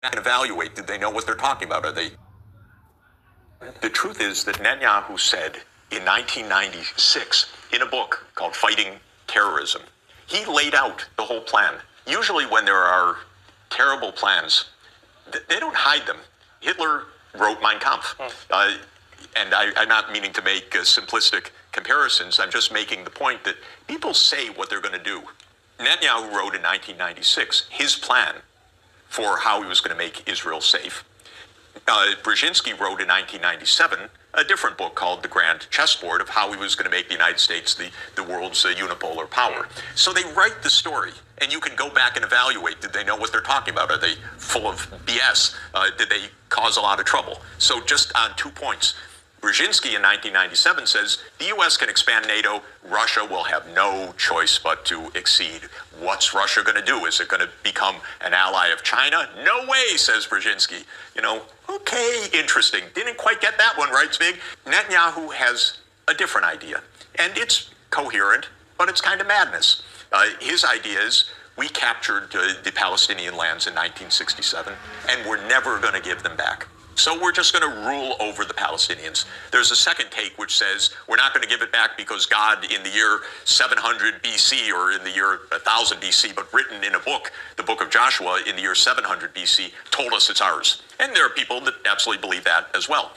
and evaluate, did they know what they're talking about? Are they? The truth is that Netanyahu said in 1996 in a book called Fighting Terrorism, he laid out the whole plan. Usually when there are terrible plans, they don't hide them. Hitler wrote Mein Kampf. And I'm not meaning to make simplistic comparisons. I'm just making the point that people say what they're going to do. Netanyahu wrote in 1996 his plan for how he was going to make Israel safe. Brzezinski wrote in 1997 a different book called The Grand Chessboard of how he was going to make the United States the world's unipolar power. So they write the story, and you can go back and evaluate, did they know what they're talking about? Are they full of BS? Did they cause a lot of trouble? So just on 2 points. Brzezinski in 1997 says, the U.S. can expand NATO. Russia will have no choice but to accede. What's Russia going to do? Is it going to become an ally of China? No way, says Brzezinski. Okay, interesting. Didn't quite get that one right, Zbig. Netanyahu has a different idea, and it's coherent, but it's kind of madness. His idea is, we captured the Palestinian lands in 1967, and we're never going to give them back. So we're just going to rule over the Palestinians. There's a second take which says we're not going to give it back because God in the year 700 BC or in the year 1000 BC, but written in a book, the book of Joshua in the year 700 BC, told us it's ours. And there are people that absolutely believe that as well.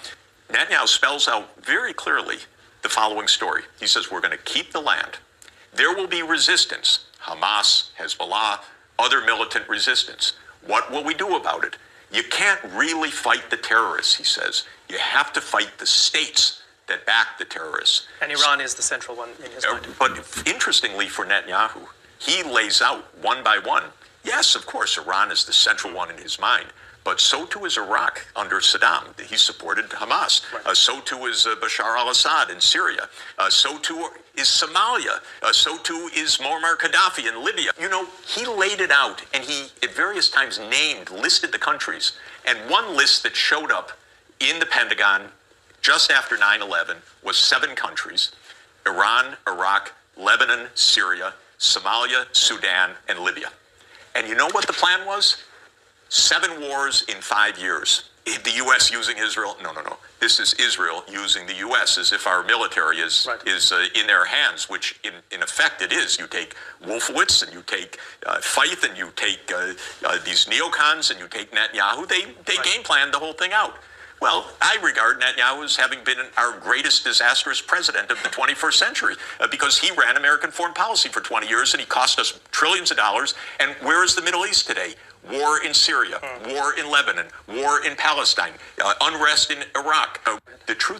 Netanyahu spells out very clearly the following story. He says we're going to keep the land. There will be resistance. Hamas, Hezbollah, other militant resistance. What will we do about it? You can't really fight the terrorists, he says. You have to fight the states that back the terrorists. And Iran is the central one in his mind. But interestingly for Netanyahu, he lays out one by one. Yes, of course, Iran is the central one in his mind. But so too is Iraq under Saddam. He supported Hamas. Right. So too is Bashar al-Assad in Syria. So too is Somalia. So too is Muammar Gaddafi in Libya. He laid it out, and he at various times listed the countries. And one list that showed up in the Pentagon just after 9/11 was 7 countries: Iran, Iraq, Lebanon, Syria, Somalia, Sudan, and Libya. And you know what the plan was? 7 wars in 5 years. The U.S. using Israel? No. This is Israel using the U.S. as if our military is in their hands, which in effect it is. You take Wolfowitz and you take Feith and you take these neocons and you take Netanyahu. They game planned the whole thing out. Well, I regard Netanyahu as having been our greatest disastrous president of the 21st century because he ran American foreign policy for 20 years and he cost us trillions of dollars. And where is the Middle East today? War in Syria, war in Lebanon, war in Palestine, unrest in Iraq. The truth